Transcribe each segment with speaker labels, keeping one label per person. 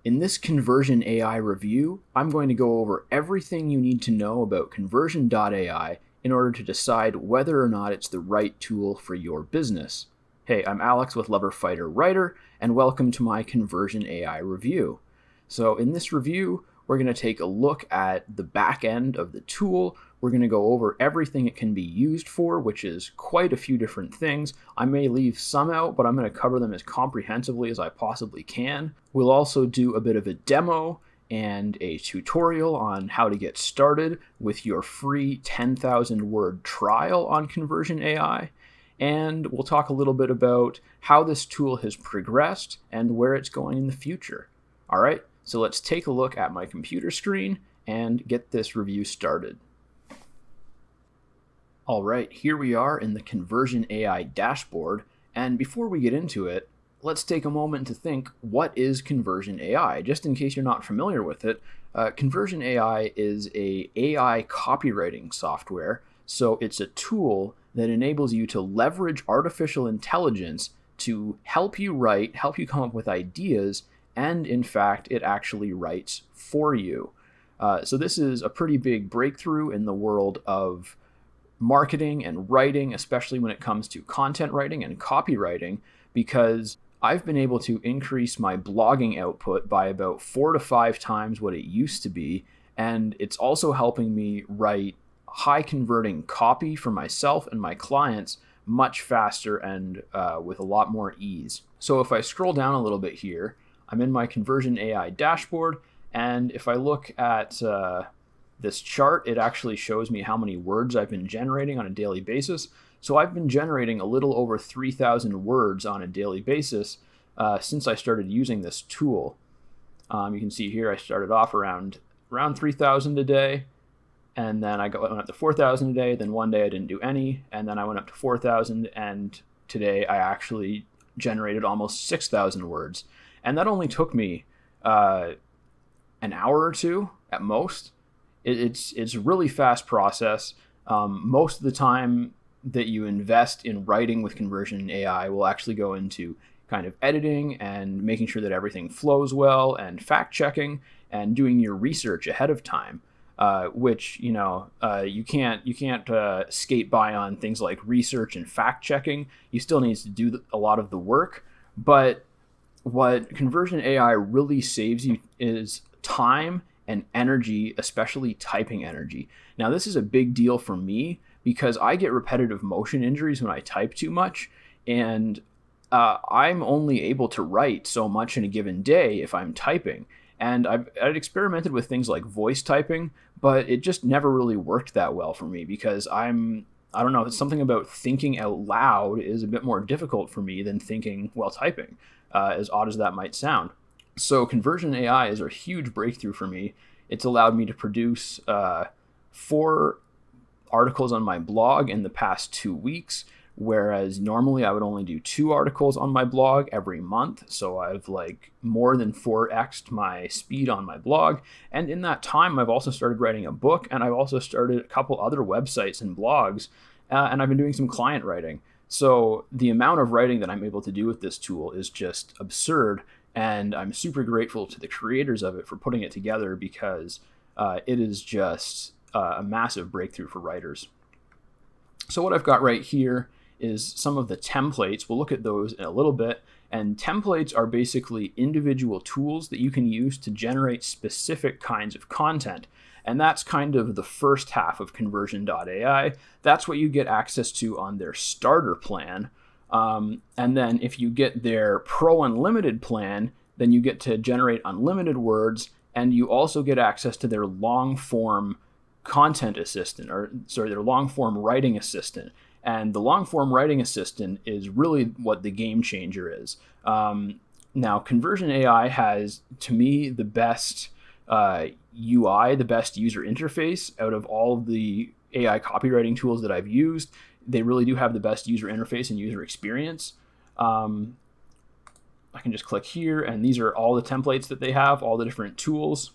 Speaker 1: In this Conversion AI review, I'm going to go over everything you need to know about Conversion.ai in order to decide whether or not it's the right tool for your business. Hey, I'm Alex with Lover Fighter Writer, and welcome to my Conversion AI review. So in this review, we're going to take a look at the back end of the tool. We're going to go over everything it can be used for, which is quite a few different things. I may leave some out, but I'm going to cover them as comprehensively as I possibly can. We'll also do a bit of a demo and a tutorial on how to get started with your free 10,000 word trial on Conversion AI. And we'll talk a little bit about how this tool has progressed and where it's going in the future. All right, so let's take a look at my computer screen and get this review started. All right, here we are in the Conversion AI dashboard. And before we get into it, let's take a moment to think, what is Conversion AI? Just in case you're not familiar with it, Conversion AI is a AI copywriting software. So it's a tool that enables you to leverage artificial intelligence to help you write, help you come up with ideas, and in fact, it actually writes for you. So this is a pretty big breakthrough in the world of marketing and writing, especially when it comes to content writing and copywriting, because I've been able to increase my blogging output by about 4 to 5 times what it used to be. And it's also helping me write high converting copy for myself and my clients much faster and with a lot more ease. So if I scroll down a little bit here, I'm in my Conversion AI dashboard. And if I look at this chart, it actually shows me how many words I've been generating on a daily basis. So I've been generating a little over 3,000 words on a daily basis since I started using this tool. You can see here I started off around 3,000 a day, and then I went up to 4,000 a day. Then one day I didn't do any, and then I went up to 4,000, and today I actually generated almost 6,000 words. And that only took me an hour or two at most. It's a really fast process. Most of the time that you invest in writing with Conversion AI will actually go into kind of editing and making sure that everything flows well and fact checking and doing your research ahead of time, which you can't skate by on things like research and fact checking. You still need to do a lot of the work, but what Conversion AI really saves you is time and energy, especially typing energy. Now, this is a big deal for me because I get repetitive motion injuries when I type too much, and I'm only able to write so much in a given day if I'm typing. And I've experimented with things like voice typing, but it just never really worked that well for me because I don't know, it's something about thinking out loud is a bit more difficult for me than thinking while typing, as odd as that might sound. So Conversion AI is a huge breakthrough for me. It's allowed me to produce 4 articles on my blog in the past 2 weeks, whereas normally I would only do 2 articles on my blog every month. So I've more than 4x'd my speed on my blog. And in that time, I've also started writing a book, and I've also started a couple other websites and blogs, and I've been doing some client writing. So the amount of writing that I'm able to do with this tool is just absurd. And I'm super grateful to the creators of it for putting it together because it is just a massive breakthrough for writers. So what I've got right here is some of the templates. We'll look at those in a little bit. And templates are basically individual tools that you can use to generate specific kinds of content. And that's kind of the first half of Conversion.ai. That's what you get access to on their starter plan. And then if you get their Pro Unlimited plan, then you get to generate unlimited words, and you also get access to their long form content assistant, their long form writing assistant. And the long form writing assistant is really what the game changer is. Now, Conversion AI has, to me, the best UI, the best user interface out of all of the AI copywriting tools that I've used. They really do have the best user interface and user experience. I can just click here, and these are all the templates that they have, all the different tools.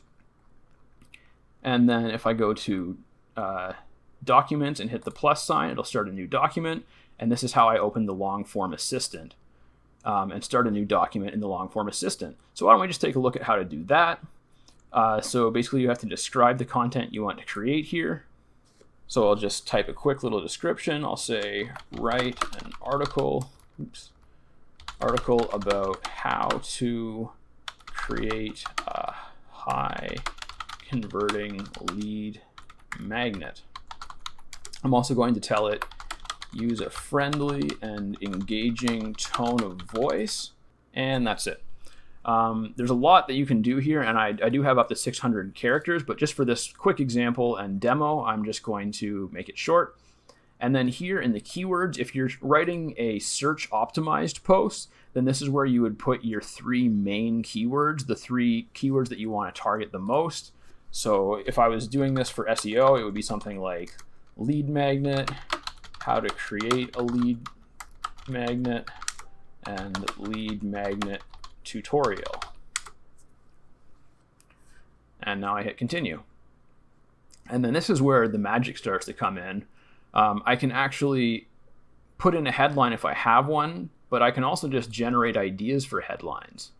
Speaker 1: And then if I go to Documents and hit the plus sign, it'll start a new document. And this is how I open the long form assistant. and start a new document in the long-form assistant. So why don't we just take a look at how to do that? So basically you have to describe the content you want to create here. So I'll just type a quick little description. I'll say, write an article about how to create a high converting lead magnet. I'm also going to tell it, use a friendly and engaging tone of voice, and that's it. There's a lot that you can do here, and I do have up to 600 characters, but just for this quick example and demo, I'm just going to make it short. And then here in the keywords, if you're writing a search optimized post, then this is where you would put your 3 main keywords, the 3 keywords that you want to target the most. So if I was doing this for SEO, it would be something like lead magnet, how to create a lead magnet, and lead magnet tutorial. And now I hit continue. And then this is where the magic starts to come in. I can actually put in a headline if I have one, but I can also just generate ideas for headlines.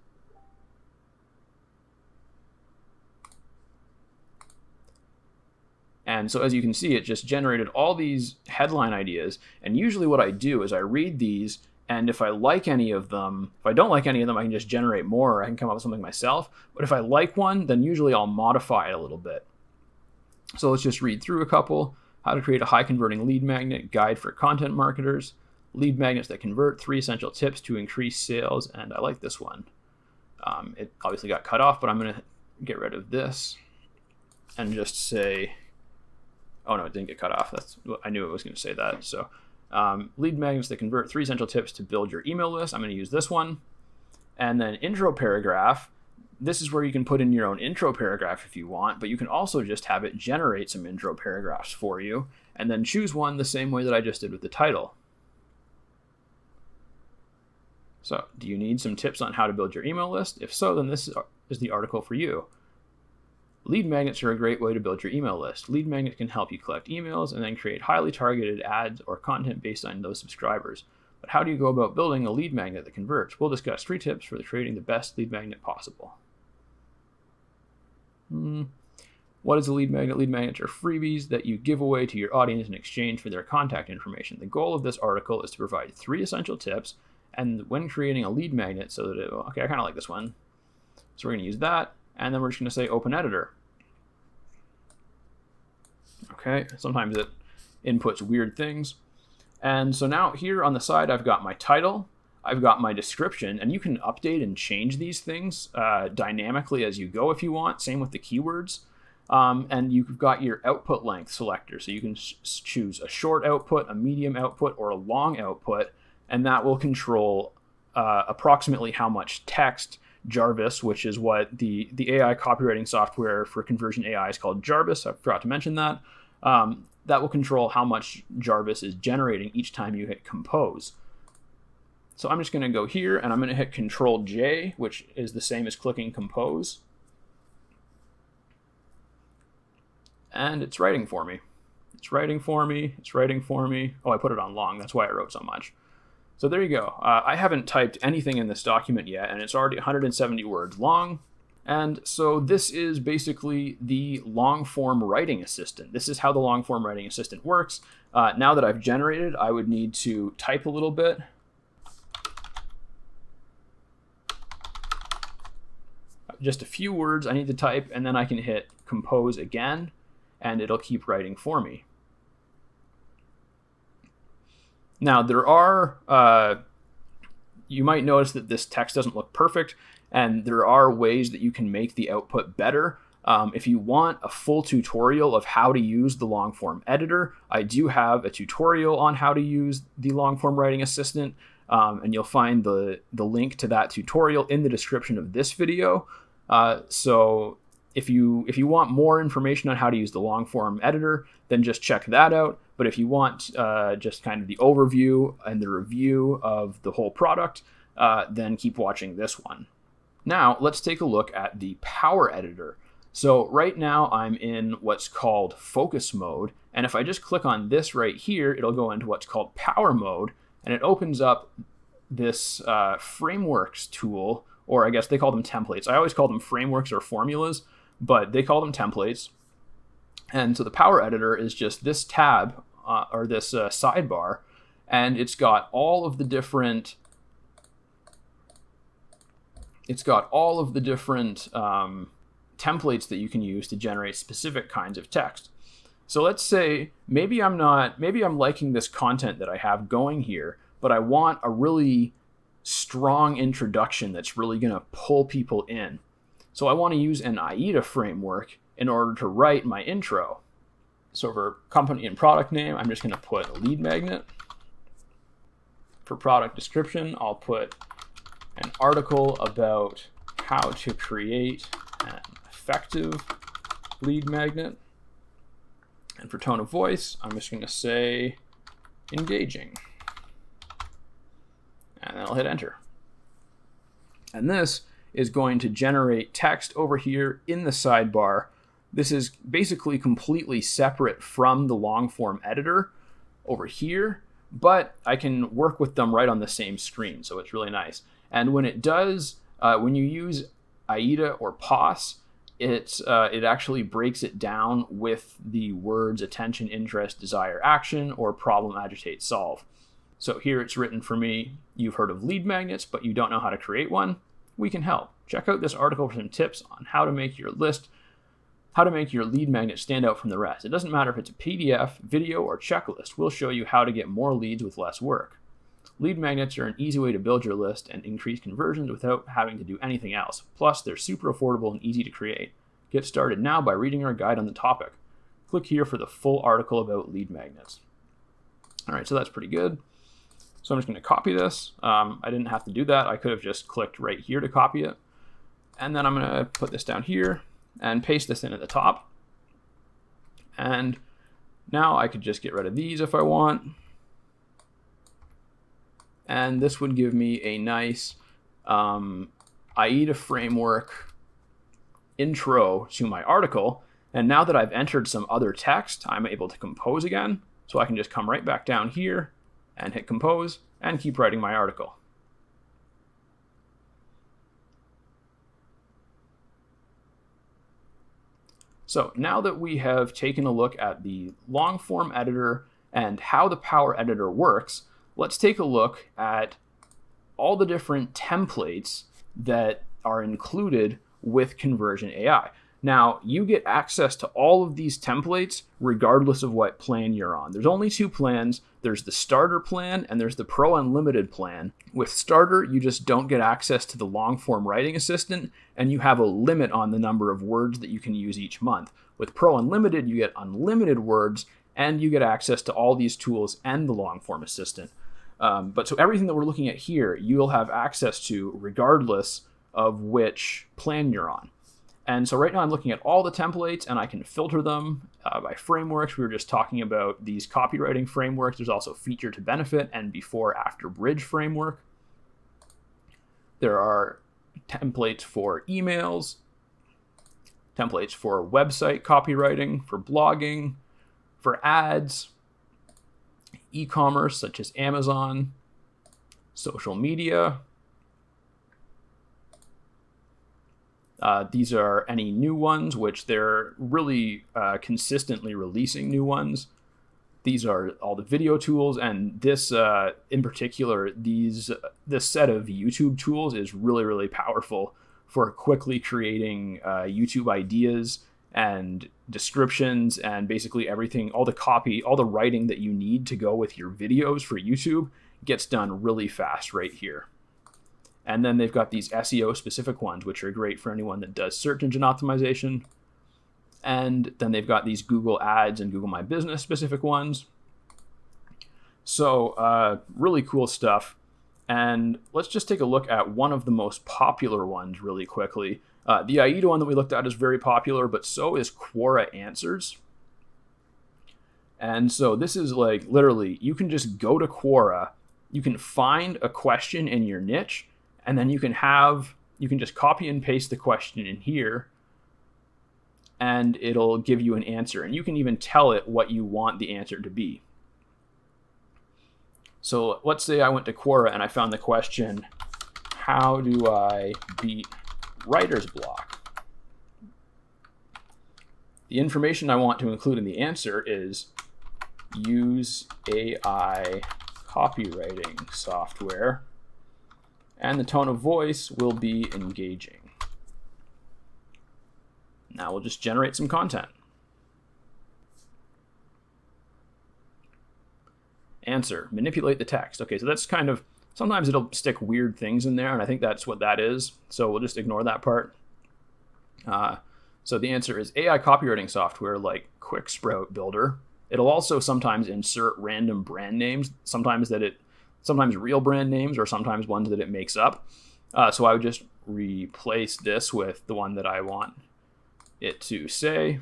Speaker 1: And so as you can see, it just generated all these headline ideas. And usually what I do is I read these, and if I like any of them, if I don't like any of them, I can just generate more, or I can come up with something myself. But if I like one, then usually I'll modify it a little bit. So let's just read through a couple. How to create a high converting lead magnet, guide for content marketers, lead magnets that convert, 3 essential tips to increase sales. And I like this one. It obviously got cut off, but I'm going to get rid of this and just say, oh no, it didn't get cut off. That's what I knew it was going to say that. So lead magnets that convert, 3 essential tips to build your email list. I'm going to use this one. And then intro paragraph. This is where you can put in your own intro paragraph if you want, but you can also just have it generate some intro paragraphs for you and then choose one the same way that I just did with the title. So, do you need some tips on how to build your email list? If so, then this is the article for you. Lead magnets are a great way to build your email list. Lead magnets can help you collect emails and then create highly targeted ads or content based on those subscribers. But how do you go about building a lead magnet that converts? We'll discuss 3 tips for creating the best lead magnet possible. What is a lead magnet? Lead magnets are freebies that you give away to your audience in exchange for their contact information. The goal of this article is to provide 3 essential tips and when creating a lead magnet so that okay, I kind of like this one. So we're going to use that, and then we're just going to say open editor. Okay, sometimes it inputs weird things. And so now here on the side, I've got my title, I've got my description, and you can update and change these things dynamically as you go if you want. Same with the keywords. And you've got your output length selector. So you can choose a short output, a medium output, or a long output, and that will control approximately how much text Jarvis, which is what the AI copywriting software for Conversion AI is called Jarvis. I forgot to mention that. That will control how much Jarvis is generating each time you hit compose. So I'm just going to go here and I'm going to hit Control J, which is the same as clicking compose. And it's writing for me. It's writing for me. It's writing for me. Oh, I put it on long. That's why I wrote so much. So there you go. I haven't typed anything in this document yet, and it's already 170 words long. And so this is basically the long-form writing assistant. This is how the long-form writing assistant works. Now that I've generated, I would need to type a little bit. Just a few words I need to type, and then I can hit compose again, and it'll keep writing for me. Now, there are, you might notice that this text doesn't look perfect, and there are ways that you can make the output better. If you want a full tutorial of how to use the long-form editor, I do have a tutorial on how to use the long-form writing assistant, and you'll find the link to that tutorial in the description of this video. So if you want more information on how to use the long-form editor, then just check that out. But if you want just kind of the overview and the review of the whole product, then keep watching this one. Now, let's take a look at the Power Editor. So right now I'm in what's called focus mode. And if I just click on this right here, it'll go into what's called power mode. And it opens up this frameworks tool, or I guess they call them templates. I always call them frameworks or formulas, but they call them templates. And so the Power Editor is just this tab or this sidebar, and it's got all of the different templates that you can use to generate specific kinds of text. So let's say maybe I'm liking this content that I have going here, but I want a really strong introduction that's really going to pull people in. So I want to use an AIDA framework in order to write my intro. So for company and product name, I'm just going to put lead magnet. For product description, I'll put an article about how to create an effective lead magnet. And for tone of voice, I'm just going to say engaging. And then I'll hit enter. And this is going to generate text over here in the sidebar. This is basically completely separate from the long form editor over here, but I can work with them right on the same screen, so it's really nice. And when it does, when you use AIDA or POS, it actually breaks it down with the words attention, interest, desire, action, or problem, agitate, solve. So here it's written for me, you've heard of lead magnets, but you don't know how to create one? We can help. Check out this article for some tips on how to make your lead magnet stand out from the rest. It doesn't matter if it's a PDF, video, or checklist. We'll show you how to get more leads with less work. Lead magnets are an easy way to build your list and increase conversions without having to do anything else. Plus, they're super affordable and easy to create. Get started now by reading our guide on the topic. Click here for the full article about lead magnets. All right, so that's pretty good. So I'm just going to copy this. I didn't have to do that. I could have just clicked right here to copy it. And then I'm going to put this down here and paste this in at the top. And now I could just get rid of these if I want. And this would give me a nice AIDA framework intro to my article. And now that I've entered some other text, I'm able to compose again. So I can just come right back down here and hit compose and keep writing my article. So now that we have taken a look at the long form editor and how the Power Editor works, let's take a look at all the different templates that are included with Conversion.ai. Now, you get access to all of these templates regardless of what plan you're on. There's only two plans. There's the starter plan and there's the Pro Unlimited plan. With starter, you just don't get access to the long form writing assistant and you have a limit on the number of words that you can use each month. With Pro Unlimited, you get unlimited words and you get access to all these tools and the long form assistant. But so everything that we're looking at here, you'll have access to regardless of which plan you're on. And so right now I'm looking at all the templates and I can filter them by frameworks. We were just talking about these copywriting frameworks. There's also feature to benefit and before after bridge framework. There are templates for emails, templates for website copywriting, for blogging, for ads, e-commerce such as Amazon, social media. These are any new ones, which they're really consistently releasing new ones. These are all the video tools, and this in particular, this set of YouTube tools is really, really powerful for quickly creating YouTube ideas and descriptions and basically everything, all the copy, all the writing that you need to go with your videos for YouTube gets done really fast right here. And then they've got these SEO specific ones, which are great for anyone that does search engine optimization. And then they've got these Google Ads and Google My Business specific ones. So really cool stuff. And let's just take a look at one of the most popular ones really quickly. The AIDA one that we looked at is very popular, but so is Quora Answers. And so this is like literally, you can just go to Quora, you can find a question in your niche, and then you can just copy and paste the question in here and it'll give you an answer. And you can even tell it what you want the answer to be. So let's say I went to Quora and I found the question, how do I beat writer's block? The information I want to include in the answer is use AI copywriting software, and the tone of voice will be engaging. Now we'll just generate some content. Answer, manipulate the text. Okay, so that's kind of, sometimes it'll stick weird things in there, and I think that's what that is. So we'll just ignore that part. So the answer is AI copywriting software like Quick Sprout Builder. It'll also sometimes insert random brand names, sometimes real brand names, or sometimes ones that it makes up. So I would just replace this with the one that I want it to say,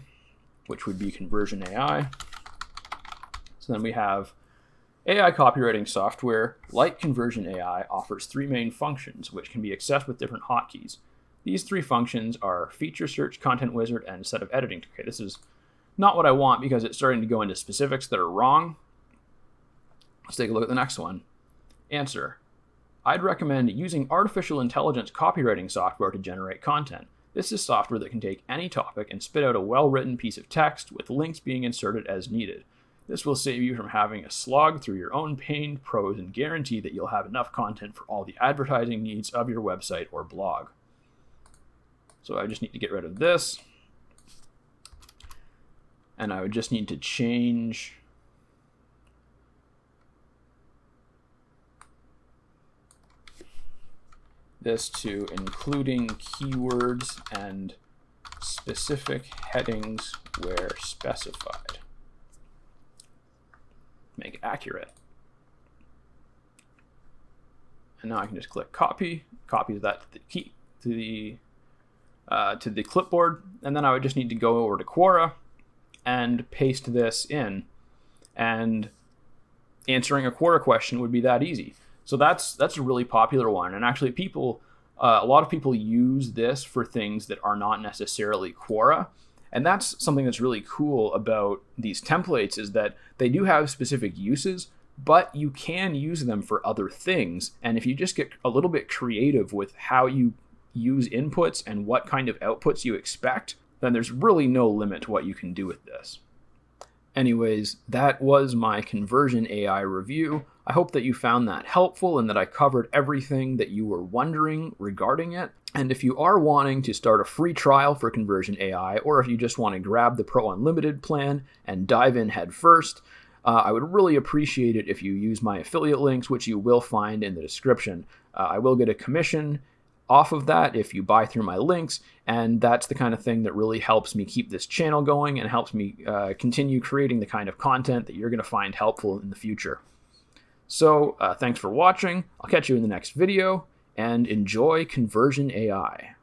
Speaker 1: which would be Conversion AI. So then we have AI copywriting software, like Conversion AI, offers 3 main functions, which can be accessed with different hotkeys. These 3 functions are feature search, content wizard, and set of editing. Okay, this is not what I want because it's starting to go into specifics that are wrong. Let's take a look at the next one. Answer, I'd recommend using artificial intelligence copywriting software to generate content. This is software that can take any topic and spit out a well-written piece of text with links being inserted as needed. This will save you from having a slog through your own pained prose and guarantee that you'll have enough content for all the advertising needs of your website or blog. So I just need to get rid of this. And I would just need to change this to including keywords and specific headings where specified. Make it accurate. And now I can just click copy that to the clipboard, and then I would just need to go over to Quora and paste this in, and answering a Quora question would be that easy. So that's a really popular one, and actually a lot of people use this for things that are not necessarily Quora. And that's something that's really cool about these templates, is that they do have specific uses, but you can use them for other things. And if you just get a little bit creative with how you use inputs and what kind of outputs you expect, then there's really no limit to what you can do with this. Anyways, that was my Conversion AI review. I hope that you found that helpful and that I covered everything that you were wondering regarding it. And if you are wanting to start a free trial for Conversion AI, or if you just want to grab the Pro Unlimited plan and dive in head first, I would really appreciate it if you use my affiliate links, which you will find in the description. I will get a commission off of that if you buy through my links, and that's the kind of thing that really helps me keep this channel going and helps me continue creating the kind of content that you're going to find helpful in the future. So thanks for watching. I'll catch you in the next video, and enjoy Conversion AI.